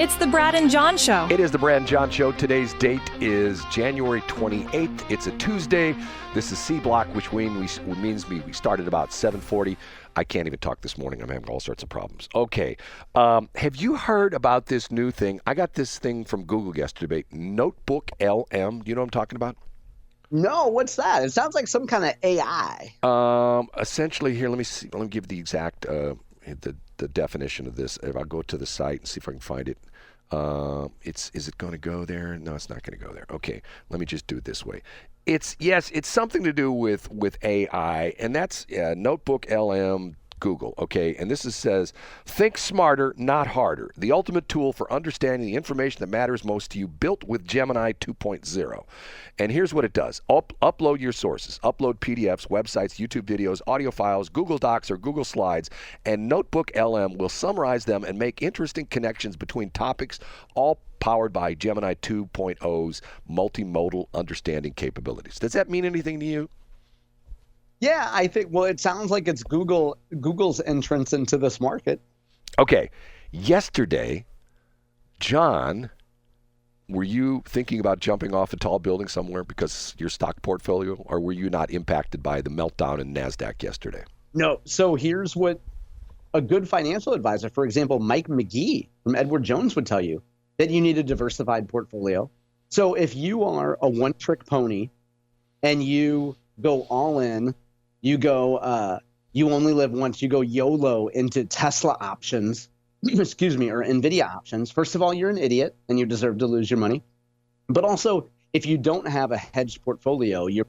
It's the Brad and John Show. It is the Brad and John Show. Today's date is January 28th. It's a Tuesday. This is C Block, which means we started about 7:40. I can't even talk this morning. I'm having all sorts of problems. Okay. Have you heard about this new thing? I got this thing from Google yesterday. NotebookLM. Do you know what I'm talking about? No, what's that? It sounds like some kind of AI. Essentially, here, let me see. Let me give the exact the definition of this. If I go to the site and see if I can find it. Is it going to go there? No, it's not going to go there. Okay, let me just do it this way. It's something to do with AI, and that's NotebookLM Google. Okay, and this says, think smarter, not harder. The ultimate tool for understanding the information that matters most to you, built with Gemini 2.0. And here's what it does. Upload your sources. Upload PDFs, websites, YouTube videos, audio files, Google Docs, or Google Slides, and NotebookLM will summarize them and make interesting connections between topics, all powered by Gemini 2.0's multimodal understanding capabilities. Does that mean anything to you? Yeah, I think, well, it sounds like it's Google's entrance into this market. Okay. Yesterday, John, were you thinking about jumping off a tall building somewhere because your stock portfolio, or were you not impacted by the meltdown in NASDAQ yesterday? No. So here's what a good financial advisor, for example, Mike McGee from Edward Jones, would tell you, that you need a diversified portfolio. So if you are a one-trick pony and you go all in, you go, you only live once, you go YOLO into Tesla options, excuse me, or NVIDIA options. First of all, you're an idiot and you deserve to lose your money. But also, if you don't have a hedged portfolio, you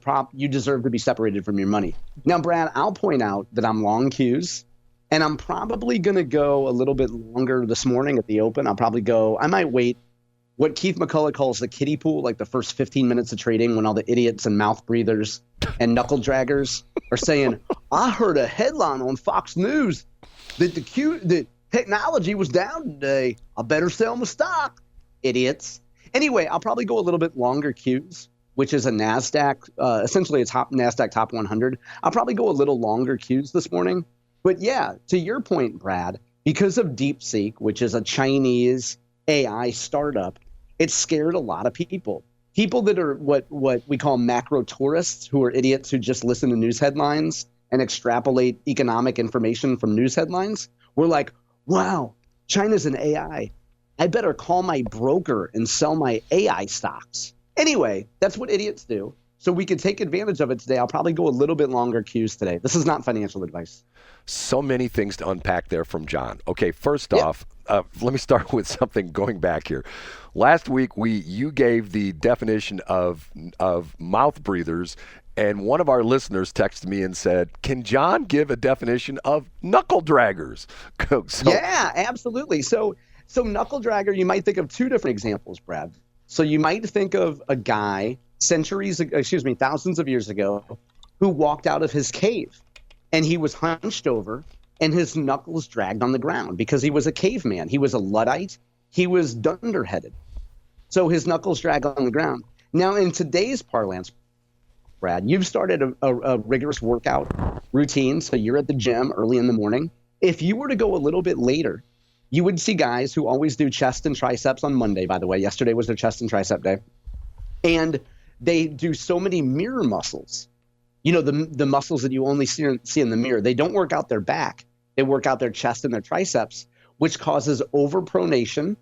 deserve to be separated from your money. Now, Brad, I'll point out that I'm long Qs, and I'm probably going to go a little bit longer this morning at the open. I might wait what Keith McCullough calls the kiddie pool, like the first 15 minutes of trading when all the idiots and mouth breathers and knuckle-draggers are saying, I heard a headline on Fox News that the technology was down today. I better sell my stock, idiots. Anyway, I'll probably go a little bit longer Qs, which is a NASDAQ, essentially a NASDAQ top 100. I'll probably go a little longer Qs this morning. But yeah, to your point, Brad, because of DeepSeek, which is a Chinese AI startup, it scared a lot of people. People that are what we call macro tourists, who are idiots who just listen to news headlines and extrapolate economic information from news headlines, were like, wow, China's an AI. I better call my broker and sell my AI stocks. Anyway, that's what idiots do. So we can take advantage of it today. I'll probably go a little bit longer Qs today. This is not financial advice. So many things to unpack there from John. Okay, first off, let me start with something going back here. Last week, you gave the definition of mouth breathers, and one of our listeners texted me and said, can John give a definition of knuckle-draggers? Yeah, absolutely. So knuckle-dragger, you might think of two different examples, Brad. So you might think of a guy thousands of years ago, who walked out of his cave. And he was hunched over, and his knuckles dragged on the ground because he was a caveman. He was a Luddite. He was dunderheaded. So his knuckles drag on the ground. Now, in today's parlance, Brad, you've started a rigorous workout routine. So you're at the gym early in the morning. If you were to go a little bit later, you would see guys who always do chest and triceps on Monday, by the way. Yesterday was their chest and tricep day. And they do so many mirror muscles. You know, the muscles that you only see in the mirror. They don't work out their back. They work out their chest and their triceps, which causes overpronation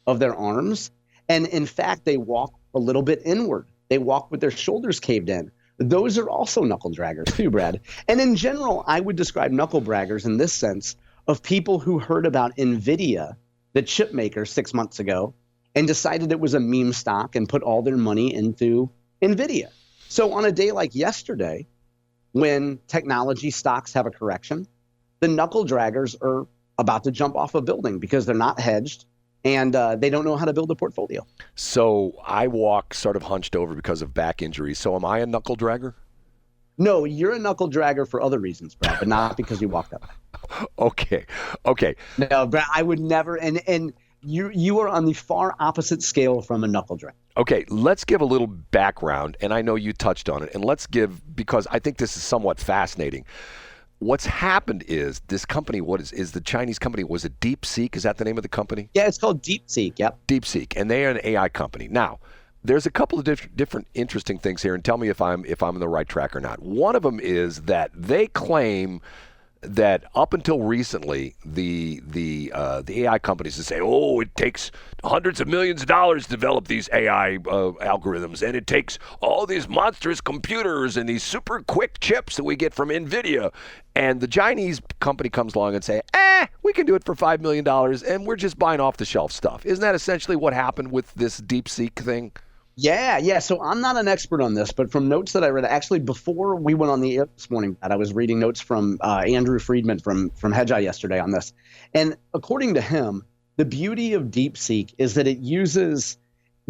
of their arms. And in fact, they walk a little bit inward. They walk with their shoulders caved in. Those are also knuckle draggers too, Brad. And in general, I would describe knuckle draggers in this sense of people who heard about NVIDIA, the chip maker, 6 months ago, and decided it was a meme stock and put all their money into NVIDIA. So on a day like yesterday, when technology stocks have a correction, the knuckle draggers are about to jump off a building because they're not hedged and they don't know how to build a portfolio. So I walk sort of hunched over because of back injury. So am I a knuckle dragger? No, you're a knuckle dragger for other reasons, Brad, but not because you walked up. Okay. No, Brad, I would never. And you are on the far opposite scale from a knuckle dragger. Okay, let's give a little background, and I know you touched on it, and let's give, because I think this is somewhat fascinating. what's happened is this company, what is the Chinese company, was it DeepSeek? Is that the name of the company? Yeah, it's called DeepSeek. Yep. DeepSeek, and they are an AI company. Now, there's a couple of different interesting things here, and tell me if I'm on the right track or not. One of them is that they claim that up until recently, the AI companies that say, oh, it takes hundreds of millions of dollars to develop these AI algorithms, and it takes all these monstrous computers and these super quick chips that we get from NVIDIA. And the Chinese company comes along and say, we can do it for $5 million, and we're just buying off the shelf stuff. Isn't that essentially what happened with this DeepSeek thing? Yeah. So I'm not an expert on this, but from notes that I read, actually before we went on the air this morning, I was reading notes from Andrew Friedman from Hedgeye yesterday on this. And according to him, the beauty of DeepSeek is that it uses,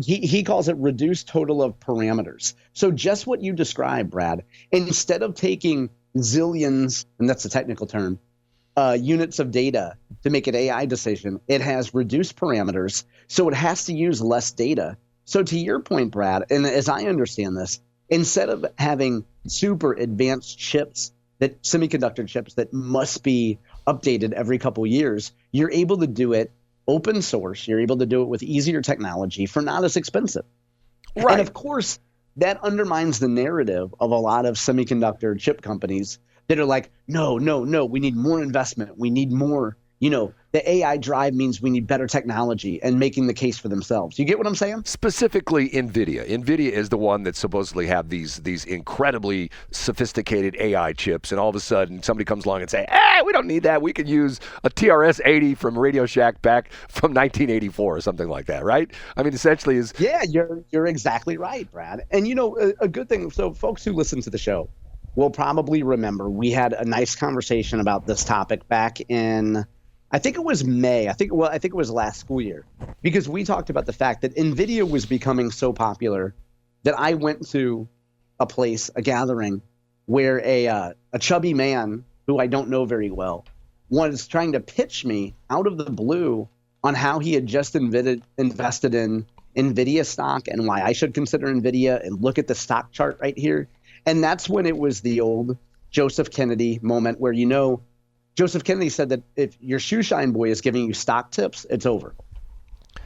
he calls it reduced total of parameters. So just what you described, Brad, instead of taking zillions, and that's a technical term, units of data to make an AI decision, it has reduced parameters. So it has to use less data. So to your point, Brad, and as I understand this, instead of having super advanced chips, that semiconductor chips that must be updated every couple of years, you're able to do it open source. You're able to do it with easier technology for not as expensive. Right. And of course, that undermines the narrative of a lot of semiconductor chip companies that are like, no, we need more investment. We need more. The AI drive means we need better technology, and making the case for themselves. You get what I'm saying? Specifically, NVIDIA. NVIDIA is the one that supposedly have these incredibly sophisticated AI chips, and all of a sudden somebody comes along and say, we don't need that. We could use a TRS-80 from Radio Shack back from 1984 or something like that, right? I mean, essentially is... Yeah, you're exactly right, Brad. And, a good thing, so folks who listen to the show will probably remember we had a nice conversation about this topic back in... I think it was May. I think it was last school year, because we talked about the fact that NVIDIA was becoming so popular that I went to a gathering, where a chubby man who I don't know very well was trying to pitch me out of the blue on how he had just invested in NVIDIA stock and why I should consider NVIDIA and look at the stock chart right here. And that's when it was the old Joseph Kennedy moment where, Joseph Kennedy said that if your shoe shine boy is giving you stock tips, it's over.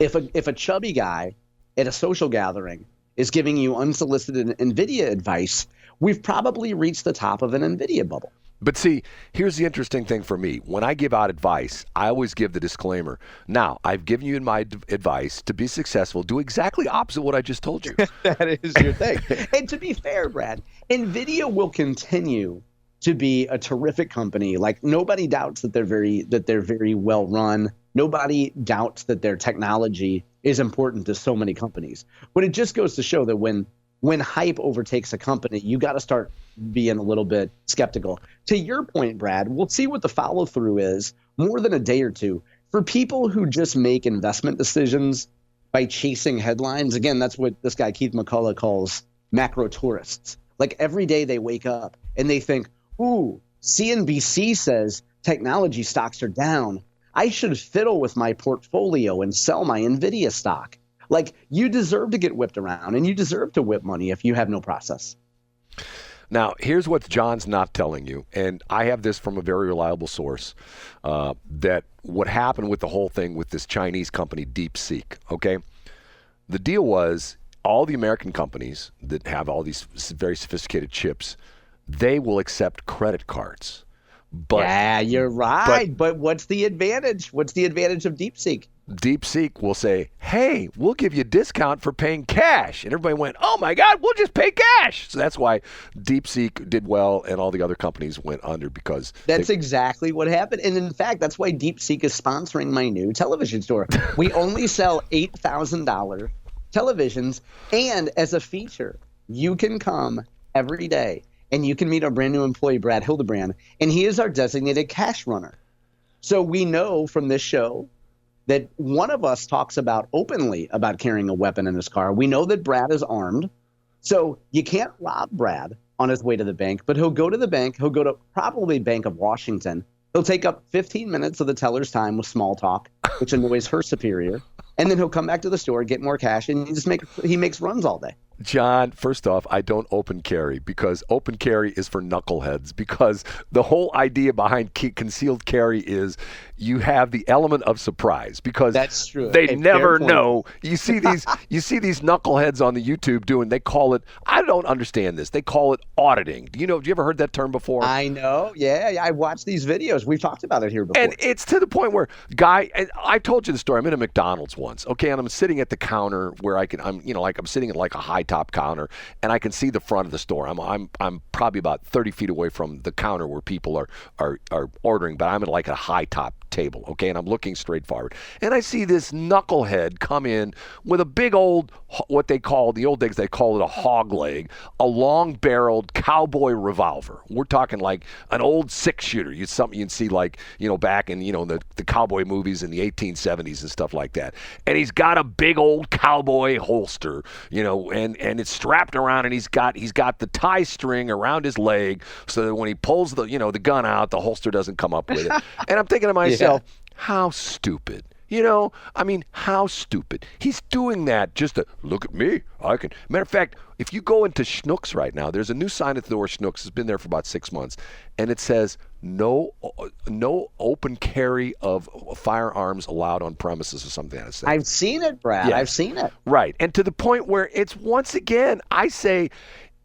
If a chubby guy at a social gathering is giving you unsolicited NVIDIA advice, we've probably reached the top of an NVIDIA bubble. But see, here's the interesting thing for me. When I give out advice, I always give the disclaimer. Now, I've given you my advice to be successful. Do exactly opposite what I just told you. That is your thing. And to be fair, Brad, NVIDIA will continue to be a terrific company. Like, nobody doubts that they're very well run. Nobody doubts that their technology is important to so many companies. But it just goes to show that when hype overtakes a company, you got to start being a little bit skeptical. To your point, Brad, we'll see what the follow through is more than a day or two. For people who just make investment decisions by chasing headlines, again, that's what this guy Keith McCullough calls macro tourists. Like, every day they wake up and they think, ooh, CNBC says technology stocks are down. I should fiddle with my portfolio and sell my NVIDIA stock. Like, you deserve to get whipped around, and you deserve to whip money if you have no process. Now, here's what John's not telling you, and I have this from a very reliable source, that what happened with the whole thing with this Chinese company, DeepSeek, okay? The deal was all the American companies that have all these very sophisticated chips, they will accept credit cards. But, yeah, you're right. But what's the advantage? What's the advantage of DeepSeek? DeepSeek will say, hey, we'll give you a discount for paying cash. And everybody went, oh, my God, we'll just pay cash. So that's why DeepSeek did well and all the other companies went under, because that's exactly what happened. And in fact, that's why DeepSeek is sponsoring my new television store. We only sell $8,000 televisions. And as a feature, you can come every day and you can meet our brand new employee, Brad Hildebrand, and he is our designated cash runner. So we know from this show that one of us talks openly about carrying a weapon in his car. We know that Brad is armed. So you can't rob Brad on his way to the bank, but he'll go to the bank. He'll go to probably Bank of Washington. He'll take up 15 minutes of the teller's time with small talk, which annoys her superior. And then he'll come back to the store, get more cash, and he makes runs all day. John, first off, I don't open carry because open carry is for knuckleheads, because the whole idea behind concealed carry is you have the element of surprise, because That's true. they Okay, never fair point. know. You see these knuckleheads on the YouTube doing, they call it, I don't understand this, they call it auditing. Do you ever heard that term before? I know. Yeah, I watched these videos. We've talked about it here before. And it's to the point where and I told you the story. I'm in a McDonald's once, okay, and I'm sitting at the counter where I'm sitting at like a high top counter, and I can see the front of the store. I'm probably about 30 feet away from the counter where people are ordering, but I'm at like a high top table, okay, and I'm looking straight forward, and I see this knucklehead come in with a big old, what they call, the old days they call it a hog leg, a long-barreled cowboy revolver. We're talking like an old six-shooter, something you'd see like back in the cowboy movies in the 1870s and stuff like that. And he's got a big old cowboy holster, and it's strapped around, and he's got the tie string around his leg so that when he pulls the gun out, the holster doesn't come up with it. And I'm thinking to myself, how stupid. How stupid. He's doing that just to look at me. Matter of fact, if you go into Schnucks right now, there's a new sign at the door. Schnucks has been there for about 6 months, and it says no open carry of firearms allowed on premises or something like that. I've seen it, Brad. Yes. I've seen it. Right, and to the point where it's, once again, I say,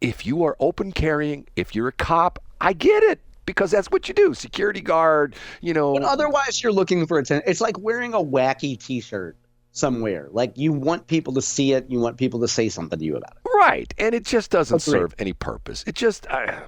if you are open carrying, if you're a cop, I get it. Because that's what you do, security guard, But otherwise, you're looking for attention. It's like wearing a wacky T-shirt somewhere. Like, you want people to see it. You want people to say something to you about it. Right, and it just doesn't Agreed. serve any purpose. It just, I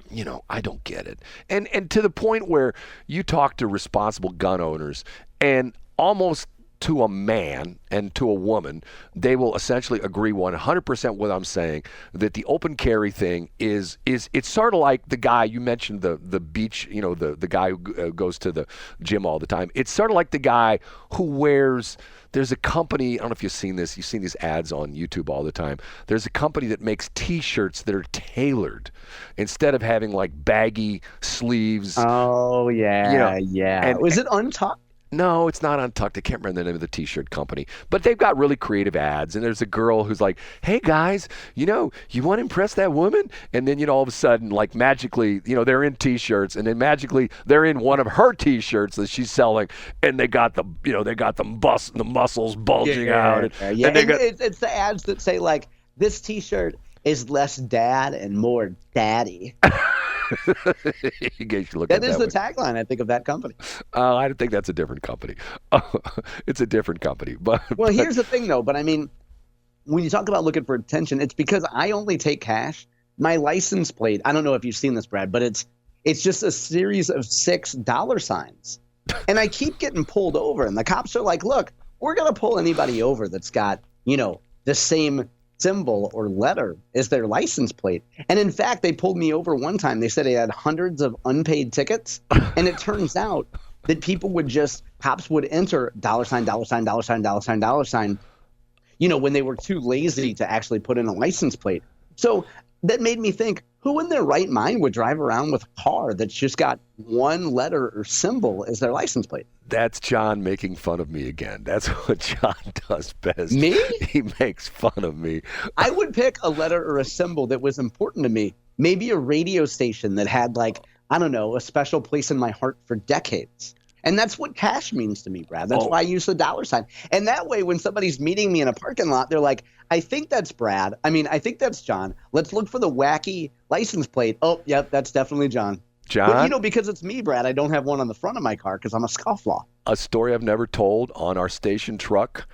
don't get it. And to the point where you talk to responsible gun owners, and almost to a man and to a woman, they will essentially agree 100% what I'm saying, that the open carry thing is it's sort of like the guy you mentioned, the beach, the guy who goes to the gym all the time. It's sort of like the guy who wears, there's a company, I don't know if you've seen this, you've seen these ads on YouTube all the time. There's a company that makes T-shirts that are tailored instead of having like baggy sleeves. Oh, yeah, yeah. And, Was it Untucked? No, it's not Untucked. I can't remember the name of the T-shirt company. But they've got really creative ads. And there's a girl who's like, hey, guys, you want to impress that woman? And then, all of a sudden, like magically, they're in T-shirts. And then magically, they're in one of her T-shirts that she's selling. And they got the muscles bulging out. And it's the ads that say, like, this T-shirt is less dad and more daddy. In case you look that at is that the way. tagline, I think, of that company. I think that's a different company. It's a different company. But here's the thing, though. But when you talk about looking for attention, it's because I only take cash. My license plate, I don't know if you've seen this, Brad, but it's just a series of $6 signs. And I keep getting pulled over. And the cops are like, look, we're going to pull anybody over that's got, the same symbol or letter as their license plate. And in fact, they pulled me over one time. They said they had hundreds of unpaid tickets. And it turns out that cops would enter $, $, when they were too lazy to actually put in a license plate. So that made me think, who in their right mind would drive around with a car that's just got one letter or symbol as their license plate? That's John making fun of me again. That's what John does best. Me? He makes fun of me. I would pick a letter or a symbol that was important to me. Maybe a radio station that had, like, I don't know, a special place in my heart for decades. And that's what cash means to me, Brad. That's why I use the $. And that way, when somebody's meeting me in a parking lot, they're like, I think that's Brad. I think that's John. Let's look for the wacky license plate. Oh, yep, that's definitely John. John? But, because it's me, Brad, I don't have one on the front of my car because I'm a scofflaw. A story I've never told on our station truck,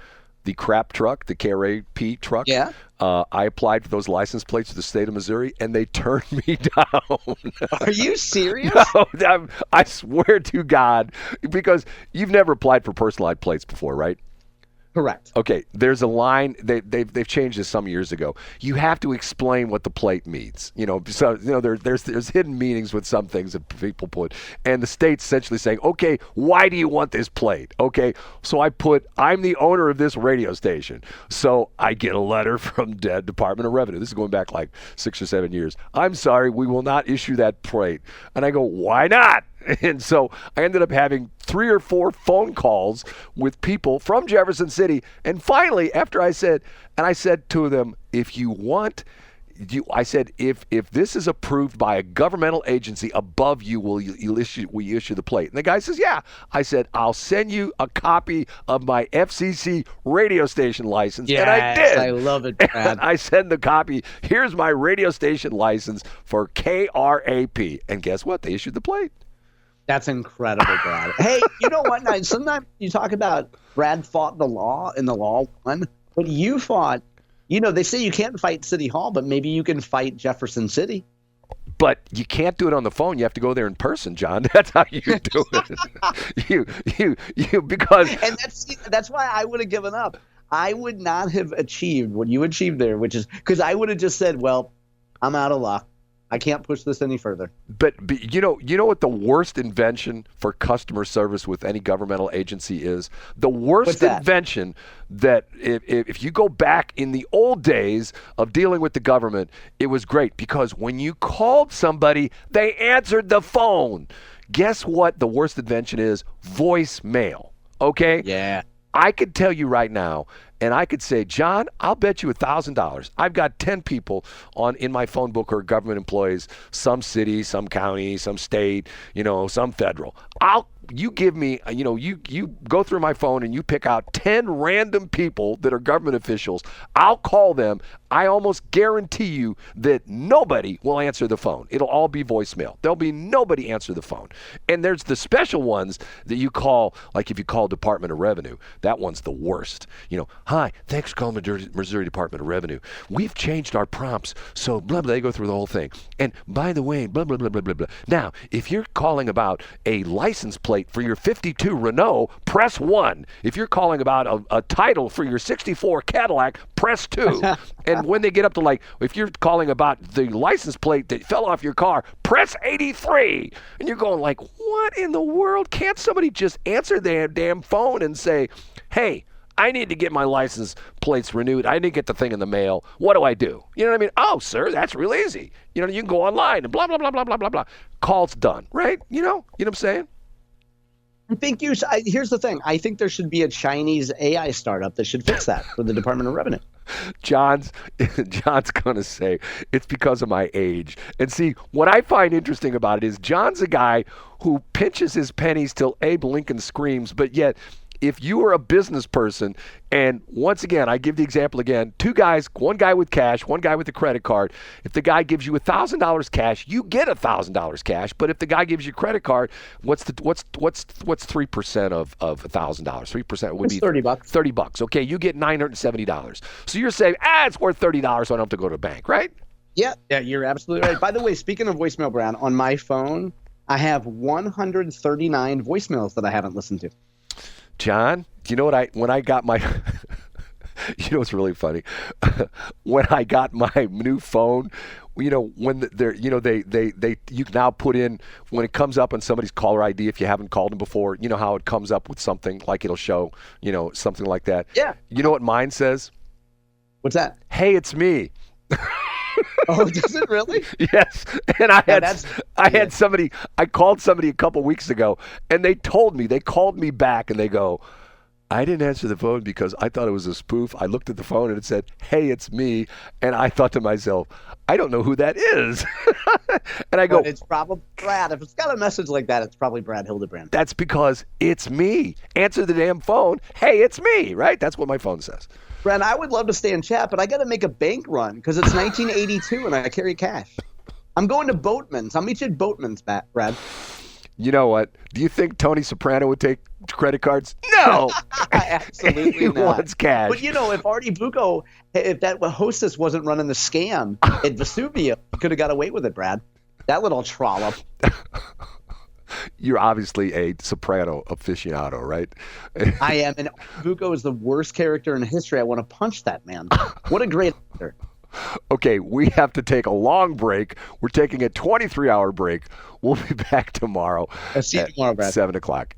the crap truck, the KRAP truck. Yeah. I applied for those license plates to the state of Missouri, and they turned me down. Are you serious? No, I swear to God, because you've never applied for personalized plates before, right? Correct. Okay, there's a line, they've changed this some years ago. You have to explain what the plate means. There's hidden meanings with some things that people put. And the state's essentially saying, okay, why do you want this plate? Okay, so I'm the owner of this radio station. So I get a letter from the Department of Revenue. This is going back like 6 or 7 years. I'm sorry, we will not issue that plate. And I go, why not? And so I ended up having 3 or 4 phone calls with people from Jefferson City. And finally, after I said to them, if you want, I said, if this is approved by a governmental agency above you, will you issue the plate? And the guy says, yeah. I said, I'll send you a copy of my FCC radio station license. Yes, and I did. I love it, Brad. I send the copy. Here's my radio station license for KRAP. And guess what? They issued the plate. That's incredible, Brad. Hey, you know what? Now, sometimes you talk about Brad fought the law and the law won, but you fought. You know, they say you can't fight City Hall, but maybe you can fight Jefferson City. But you can't do it on the phone. You have to go there in person, John. That's how you do it. you because and that's why I would have given up. I would not have achieved what you achieved there, which is because I would have just said, "Well, I'm out of luck. I can't push this any further." But you know what the worst invention for customer service with any governmental agency is? The worst invention that if you go back in the old days of dealing with the government, it was great because when you called somebody, they answered the phone. Guess what the worst invention is? Voicemail. Okay? Yeah. I could tell you right now, and I could say, John, I'll bet you $1,000. I've got 10 people in my phone book who are government employees, some city, some county, some state, some federal. You give me, you go through my phone and you pick out 10 random people that are government officials. I'll call them. I almost guarantee you that nobody will answer the phone. It'll all be voicemail. There'll be nobody answer the phone. And there's the special ones that you call, like if you call Department of Revenue, that one's the worst. Hi, thanks for calling Missouri Department of Revenue. We've changed our prompts, so blah, blah, they go through the whole thing. And by the way, blah, blah, blah, blah, blah, blah. Now, if you're calling about a license plate for your 52 Renault, press 1. If you're calling about a title for your 64 Cadillac, press 2. And when they get up to if you're calling about the license plate that fell off your car, press 83. And you're going what in the world? Can't somebody just answer their damn phone and say, hey, I need to get my license plates renewed. I need to get the thing in the mail. What do I do? You know what I mean? Oh, sir, that's real easy. You can go online and blah, blah, blah, blah, blah, blah, blah. Call's done, right? You know what I'm saying? I think here's the thing. I think there should be a Chinese AI startup that should fix that for the Department of Revenue. John's going to say it's because of my age. And see, what I find interesting about it is John's a guy who pinches his pennies till Abe Lincoln screams, but yet if you are a business person, and once again, I give the example again, 2 guys, one guy with cash, one guy with a credit card. If the guy gives you $1,000 cash, you get $1,000 cash. But if the guy gives you a credit card, what's 3% of $1,000? 3% would be $30. $30. Okay, you get $970. So you're saying, it's worth $30, so I don't have to go to a bank, right? Yeah, you're absolutely right. By the way, speaking of voicemail, Brad, on my phone, I have 139 voicemails that I haven't listened to. John, you know what when I got my you know what's really funny? When I got my new phone, when you now put in when it comes up on somebody's caller ID if you haven't called them before, you know how it comes up with something like it'll show, something like that. Yeah. You know what mine says? What's that? Hey, it's me. Oh, does it really? Yes. And I called somebody a couple weeks ago and they called me back and they go, I didn't answer the phone because I thought it was a spoof. I looked at the phone and it said, hey, it's me. And I thought to myself, I don't know who that is. And I go, but it's probably Brad. If it's got a message like that, it's probably Brad Hildebrand. That's because it's me. Answer the damn phone. Hey, it's me, right? That's what my phone says. Brad, I would love to stay in chat, but I got to make a bank run because it's 1982 and I carry cash. I'm going to Boatman's. I'll meet you at Boatman's, Brad. You know what? Do you think Tony Soprano would take credit cards? No. Absolutely he not. wants cash. But if Artie Bucco, if that hostess wasn't running the scam at Vesuvio, he could have got away with it, Brad. That little trollop. You're obviously a Soprano aficionado, right? I am, and Bucco is the worst character in history. I want to punch that man. What a great actor. Okay, we have to take a long break. We're taking a 23-hour break. We'll be back tomorrow. I'll see you tomorrow, Brad. 7 o'clock.